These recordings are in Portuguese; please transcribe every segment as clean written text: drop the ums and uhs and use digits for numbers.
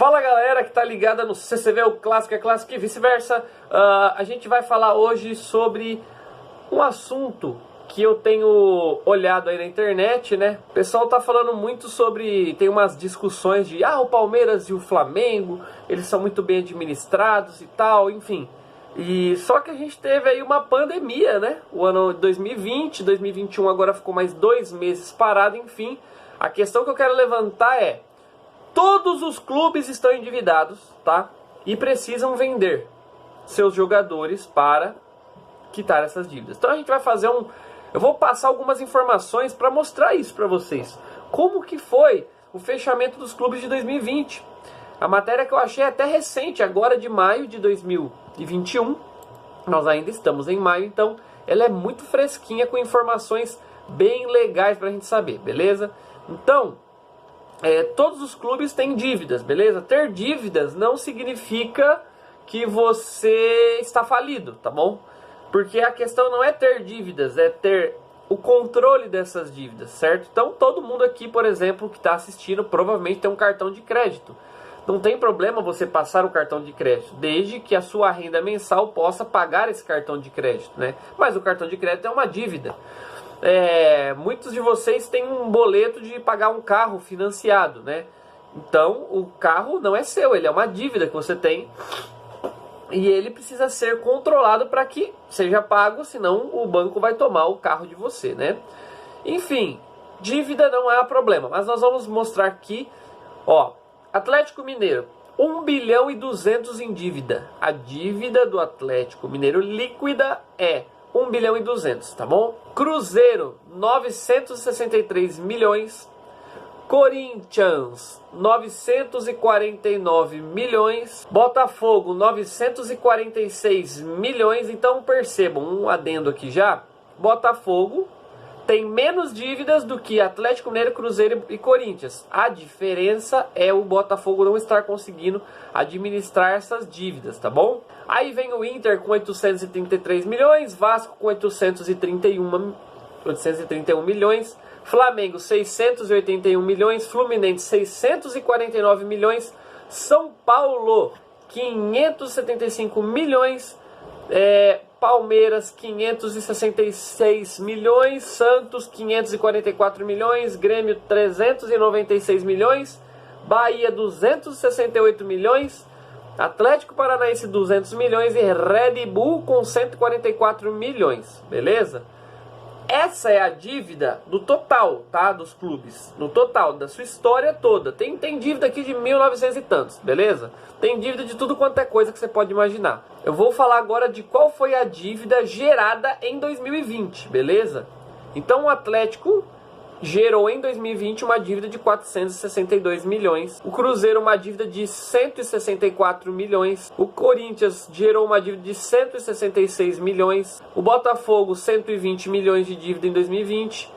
Fala galera que tá ligada no CCV, o Clássico é Clássico e vice-versa. A gente vai falar hoje sobre um assunto que eu tenho olhado aí na internet, né? O pessoal tá falando muito sobre, tem umas discussões de o Palmeiras e o Flamengo, eles são muito bem administrados e tal, enfim. E só que a gente teve aí uma pandemia, né? O ano 2020, 2021 agora ficou mais 2 meses parado, enfim. A questão que eu quero levantar é: todos os clubes estão endividados, tá? E precisam vender seus jogadores para quitar essas dívidas. Então a gente vai fazer eu vou passar algumas informações para mostrar isso para vocês. Como que foi o fechamento dos clubes de 2020? A matéria que eu achei até recente, agora de maio de 2021. Nós ainda estamos em maio, então ela é muito fresquinha, com informações bem legais para a gente saber, beleza? Então, todos os clubes têm dívidas, beleza? Ter dívidas não significa que você está falido, tá bom? Porque a questão não é ter dívidas, é ter o controle dessas dívidas, certo? Então todo mundo aqui, por exemplo, que está assistindo, provavelmente tem um cartão de crédito. Não tem problema você passar o cartão de crédito, desde que a sua renda mensal possa pagar esse cartão de crédito, né? Mas o cartão de crédito é uma dívida. Muitos de vocês têm um boleto de pagar um carro financiado, né? Então o carro não é seu, ele é uma dívida que você tem e ele precisa ser controlado para que seja pago, senão o banco vai tomar o carro de você, né? Enfim, dívida não é problema, mas nós vamos mostrar aqui, ó, Atlético Mineiro, 1 bilhão e 200 em dívida. A dívida do Atlético Mineiro líquida é 1 bilhão e 200, tá bom? Cruzeiro, 963 milhões. Corinthians, 949 milhões. Botafogo, 946 milhões. Então percebam, um adendo aqui já. Botafogo tem menos dívidas do que Atlético Mineiro, Cruzeiro e Corinthians. A diferença é o Botafogo não estar conseguindo administrar essas dívidas, tá bom? Aí vem o Inter com 833 milhões, Vasco com 831 milhões, Flamengo 681 milhões, Fluminense 649 milhões, São Paulo 575 milhões, Palmeiras 566 milhões, Santos 544 milhões, Grêmio 396 milhões, Bahia 268 milhões, Atlético Paranaense 200 milhões e Red Bull com 144 milhões, beleza? Essa é a dívida do total, tá? Dos clubes, no total, da sua história toda. Tem dívida aqui de 1900 e tantos, beleza? Tem dívida de tudo quanto é coisa que você pode imaginar. Eu vou falar agora de qual foi a dívida gerada em 2020, beleza? Então o Atlético gerou em 2020 uma dívida de 462 milhões. O Cruzeiro uma dívida de 164 milhões. O Corinthians gerou uma dívida de 166 milhões. O Botafogo 120 milhões de dívida em 2020.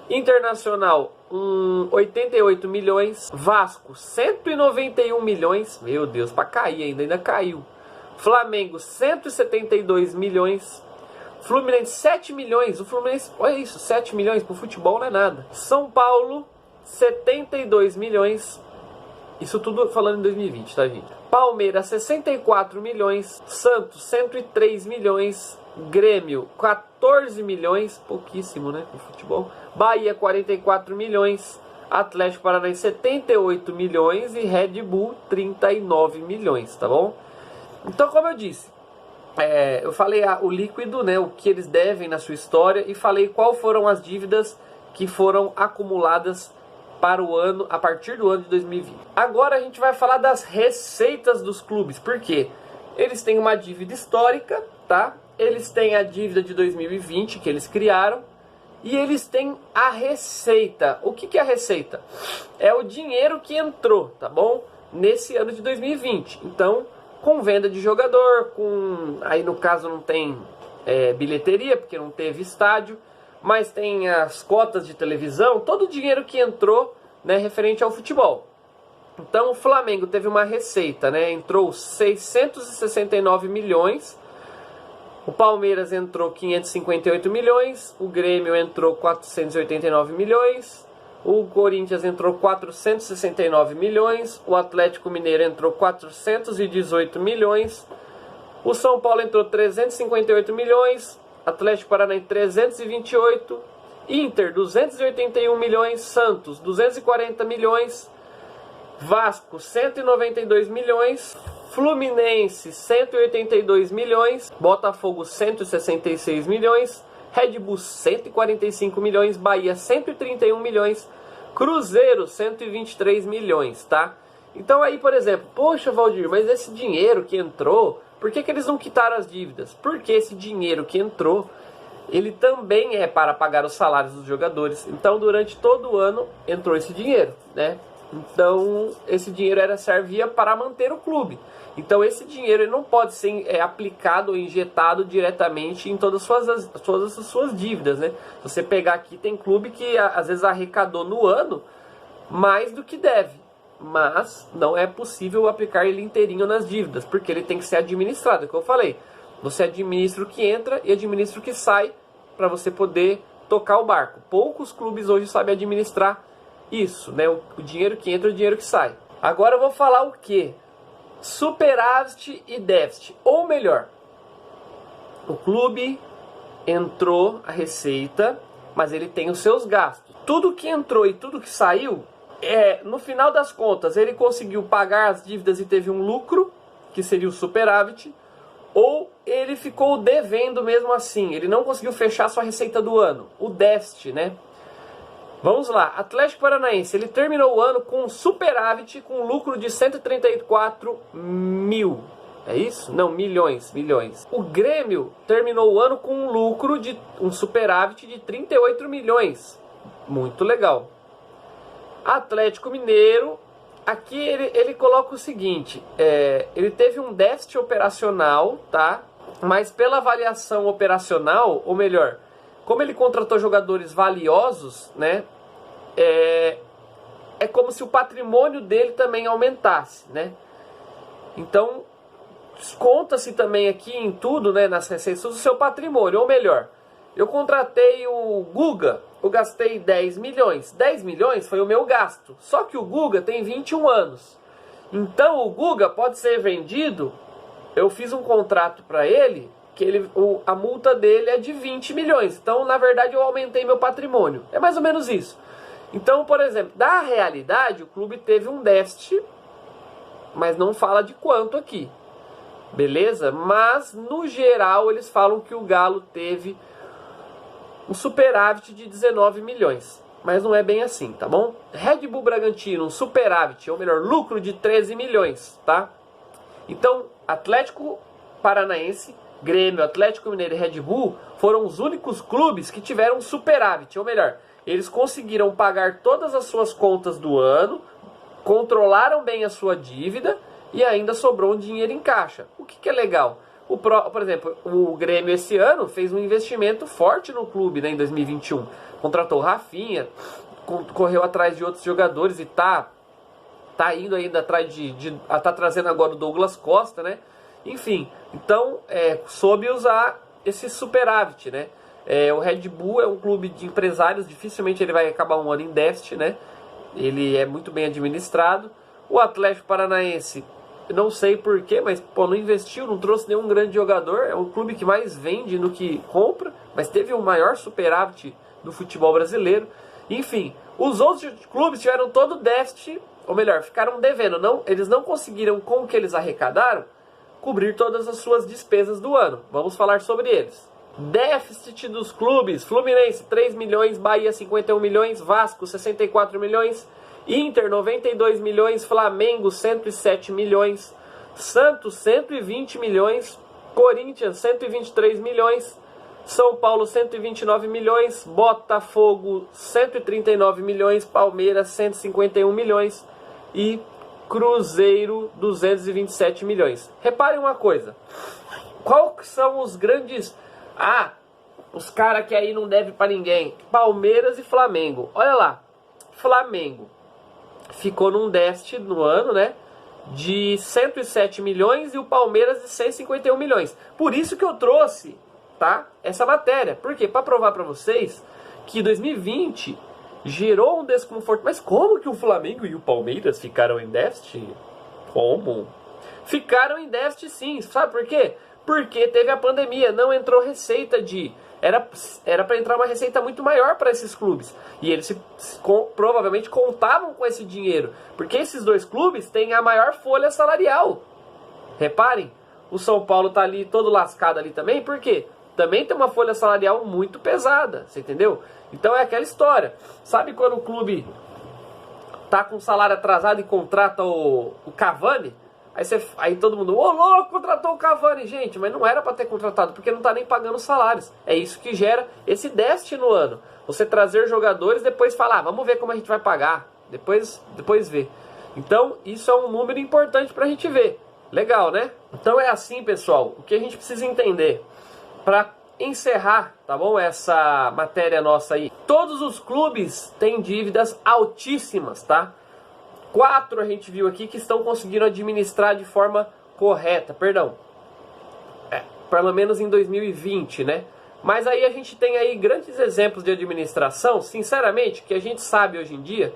Internacional 88 milhões. Vasco 191 milhões. Meu Deus, para cair ainda caiu. Flamengo 172 milhões. Fluminense 7 milhões, o Fluminense, olha isso, 7 milhões pro futebol não é nada. São Paulo 72 milhões, isso tudo falando em 2020, tá gente? Palmeiras 64 milhões, Santos 103 milhões, Grêmio 14 milhões, pouquíssimo né, pro futebol. Bahia 44 milhões, Atlético Paranaense 78 milhões e Red Bull 39 milhões, tá bom? Então como eu disse, eu falei o líquido, né, o que eles devem na sua história, e falei qual foram as dívidas que foram acumuladas para o ano, a partir do ano de 2020. Agora a gente vai falar das receitas dos clubes, porque eles têm uma dívida histórica, tá? Eles têm a dívida de 2020 que eles criaram e eles têm a receita. O que é a receita? É o dinheiro que entrou, tá bom? Nesse ano de 2020. Então, com venda de jogador, aí no caso não tem bilheteria, porque não teve estádio, mas tem as cotas de televisão, todo o dinheiro que entrou, né, referente ao futebol. Então o Flamengo teve uma receita, né, entrou 669 milhões, o Palmeiras entrou 558 milhões, o Grêmio entrou 489 milhões, O Corinthians entrou 469 milhões, o Atlético Mineiro entrou 418 milhões, o São Paulo entrou 358 milhões, Atlético Paranaense 328, Inter 281 milhões, Santos 240 milhões, Vasco 192 milhões, Fluminense 182 milhões, Botafogo 166 milhões, Red Bull 145 milhões, Bahia 131 milhões, Cruzeiro 123 milhões, tá? Então aí, por exemplo, poxa, Valdir, mas esse dinheiro que entrou, por que eles não quitaram as dívidas? Porque esse dinheiro que entrou, ele também é para pagar os salários dos jogadores. Então, durante todo o ano, entrou esse dinheiro, né? Então, esse dinheiro servia para manter o clube. Então, esse dinheiro ele não pode ser aplicado ou injetado diretamente em todas as suas dívidas, né? Se você pegar aqui, tem clube que às vezes arrecadou no ano mais do que deve. Mas não é possível aplicar ele inteirinho nas dívidas, porque ele tem que ser administrado, é o que eu falei. Você administra o que entra e administra o que sai para você poder tocar o barco. Poucos clubes hoje sabem administrar isso, né? O dinheiro que entra e o dinheiro que sai. Agora eu vou falar o quê? Superávit e déficit. Ou melhor, o clube entrou a receita, mas ele tem os seus gastos. Tudo que entrou e tudo que saiu, no final das contas, ele conseguiu pagar as dívidas e teve um lucro, que seria o superávit, ou ele ficou devendo mesmo assim, ele não conseguiu fechar sua receita do ano, o déficit, né? Vamos lá, Atlético Paranaense, ele terminou o ano com um superávit, com um lucro de 134 mil, é isso? Não, milhões. O Grêmio terminou o ano com um lucro, um superávit de 38 milhões, muito legal. Atlético Mineiro, aqui ele coloca o seguinte, ele teve um déficit operacional, tá? Mas pela avaliação operacional, ou melhor, como ele contratou jogadores valiosos, né? É como se o patrimônio dele também aumentasse, né? Então, conta-se também aqui em tudo, né, nas receitas, o seu patrimônio, ou melhor, eu contratei o Guga, eu gastei 10 milhões. 10 milhões foi o meu gasto. Só que o Guga tem 21 anos. Então o Guga pode ser vendido. Eu fiz um contrato para ele, que a multa dele é de 20 milhões. Então, na verdade, eu aumentei meu patrimônio. É mais ou menos isso. Então, por exemplo, da realidade, o clube teve um déficit, mas não fala de quanto aqui. Beleza? Mas, no geral, eles falam que o Galo teve um superávit de 19 milhões. Mas não é bem assim, tá bom? Red Bull Bragantino, um superávit, ou melhor, lucro de 13 milhões, tá? Então, Atlético Paranaense, Grêmio, Atlético Mineiro e Red Bull foram os únicos clubes que tiveram superávit, ou melhor, eles conseguiram pagar todas as suas contas do ano, controlaram bem a sua dívida e ainda sobrou um dinheiro em caixa. O que é legal? Por exemplo, o Grêmio esse ano fez um investimento forte no clube, né, em 2021. Contratou o Rafinha, correu atrás de outros jogadores e tá indo ainda atrás tá trazendo agora o Douglas Costa, né? Enfim, então soube usar esse superávit, né? O Red Bull é um clube de empresários, dificilmente ele vai acabar um ano em déficit, né? Ele é muito bem administrado. O Atlético Paranaense, não sei porquê, mas não investiu, não trouxe nenhum grande jogador. É o clube que mais vende no que compra, mas teve o maior superávit do futebol brasileiro. Enfim, os outros clubes tiveram todo déficit, ou melhor, ficaram devendo. Eles não conseguiram, com o que eles arrecadaram, cobrir todas as suas despesas do ano. Vamos falar sobre eles. Déficit dos clubes: Fluminense 3 milhões, Bahia 51 milhões, Vasco 64 milhões, Inter 92 milhões, Flamengo 107 milhões, Santos 120 milhões, Corinthians 123 milhões, São Paulo 129 milhões, Botafogo 139 milhões, Palmeiras 151 milhões e Cruzeiro 227 milhões. Reparem uma coisa, quais são os grandes... os caras que aí não devem pra ninguém? Palmeiras e Flamengo. Olha lá, Flamengo ficou num déficit no ano, né, de 107 milhões e o Palmeiras de 151 milhões. Por isso que eu trouxe, tá, essa matéria. Por quê? Para provar para vocês que 2020 gerou um desconforto. Mas como que o Flamengo e o Palmeiras ficaram em déficit? Como? Ficaram em déficit sim, sabe por quê? Porque teve a pandemia, não entrou receita de... Era para entrar uma receita muito maior para esses clubes. E eles provavelmente contavam com esse dinheiro. Porque esses dois clubes têm a maior folha salarial. Reparem, o São Paulo tá ali todo lascado ali também, por quê? Também tem uma folha salarial muito pesada, você entendeu? Então é aquela história. Sabe quando o clube tá com salário atrasado e contrata o Cavani? Aí todo mundo, ô louco, contratou o Cavani, gente, mas não era para ter contratado, porque não tá nem pagando salários. É isso que gera esse déficit no ano. Você trazer jogadores, depois falar, vamos ver como a gente vai pagar, depois ver. Então, isso é um número importante pra gente ver. Legal, né? Então é assim, pessoal, o que a gente precisa entender para encerrar, tá bom? Essa matéria nossa aí. Todos os clubes têm dívidas altíssimas, tá? 4 a gente viu aqui que estão conseguindo administrar de forma correta, perdão. Pelo menos em 2020, né? Mas aí a gente tem aí grandes exemplos de administração, sinceramente, que a gente sabe hoje em dia.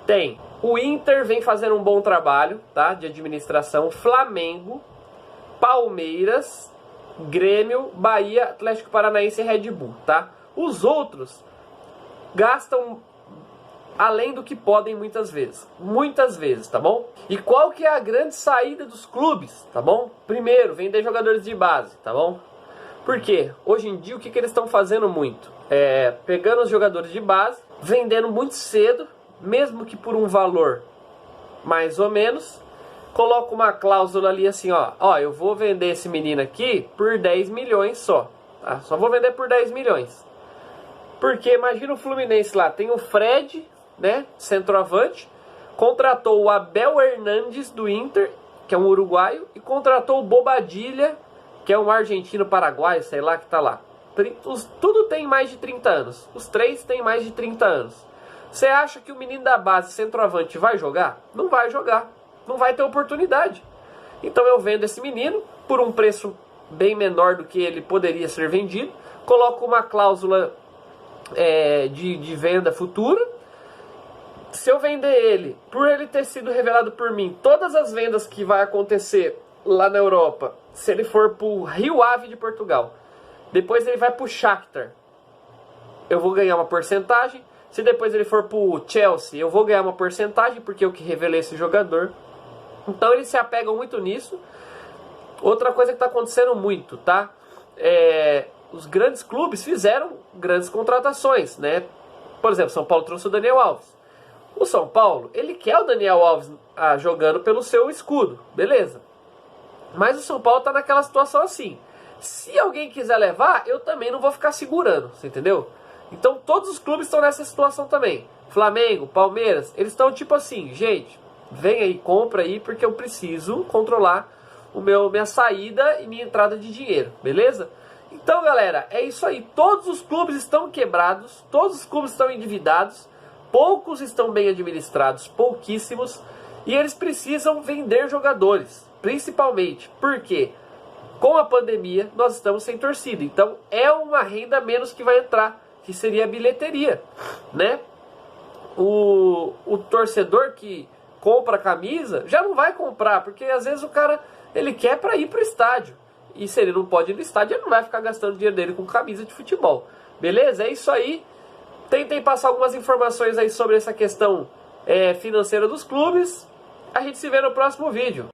Tem. O Inter vem fazendo um bom trabalho, tá? De administração. Flamengo, Palmeiras, Grêmio, Bahia, Atlético Paranaense e Red Bull, tá? Os outros gastam além do que podem muitas vezes, tá bom? E qual que é a grande saída dos clubes, tá bom? Primeiro, vender jogadores de base, tá bom? Por quê? Hoje em dia o que eles estão fazendo muito? Pegando os jogadores de base, vendendo muito cedo, mesmo que por um valor mais ou menos, coloca uma cláusula ali assim, ó, eu vou vender esse menino aqui por 10 milhões só, tá? Só vou vender por 10 milhões. Porque imagina o Fluminense lá, tem o Fred, né, centroavante, contratou o Abel Hernandes do Inter, que é um uruguaio, e contratou o Bobadilla, que é um argentino-paraguaio, sei lá, que tá lá. Tudo tem mais de 30 anos. Os 3 têm mais de 30 anos. Você acha que o menino da base, centroavante, vai jogar? Não vai jogar. Não vai ter oportunidade. Então eu vendo esse menino por um preço bem menor do que ele poderia ser vendido, coloco uma cláusula de venda futura. Se eu vender ele, por ele ter sido revelado por mim, todas as vendas que vai acontecer lá na Europa, se ele for pro Rio Ave de Portugal, depois ele vai pro Shakhtar, eu vou ganhar uma porcentagem. Se depois ele for pro Chelsea, eu vou ganhar uma porcentagem, porque eu que revelei esse jogador. Então eles se apegam muito nisso. Outra coisa que está acontecendo muito, tá? Os grandes clubes fizeram grandes contratações, né? Por exemplo, São Paulo trouxe o Daniel Alves. O São Paulo, ele quer o Daniel Alves jogando pelo seu escudo, beleza. Mas o São Paulo está naquela situação assim. Se alguém quiser levar, eu também não vou ficar segurando, você entendeu? Então todos os clubes estão nessa situação também. Flamengo, Palmeiras, eles estão tipo assim, gente, vem aí, compra aí, porque eu preciso controlar minha saída e minha entrada de dinheiro, beleza? Então, galera, é isso aí. Todos os clubes estão quebrados, todos os clubes estão endividados, poucos estão bem administrados, pouquíssimos, e eles precisam vender jogadores, principalmente, porque com a pandemia nós estamos sem torcida, então é uma renda a menos que vai entrar, que seria a bilheteria, né? O torcedor que compra a camisa já não vai comprar, porque às vezes o cara ele quer para ir para o estádio. E se ele não pode ir no estádio, ele não vai ficar gastando dinheiro dele com camisa de futebol. Beleza? É isso aí. Tentei passar algumas informações aí sobre essa questão financeira dos clubes. A gente se vê no próximo vídeo.